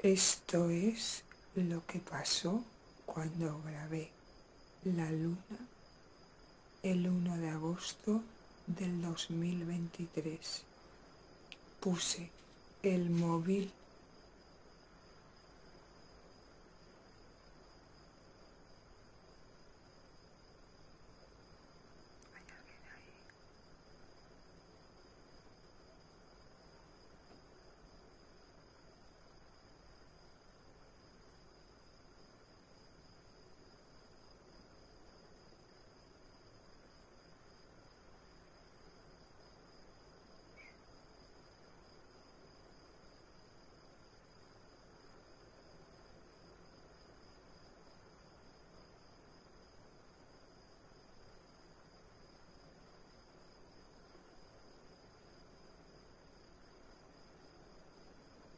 Esto es lo que pasó cuando grabé la luna el 1 de agosto del 2023. Puse el móvil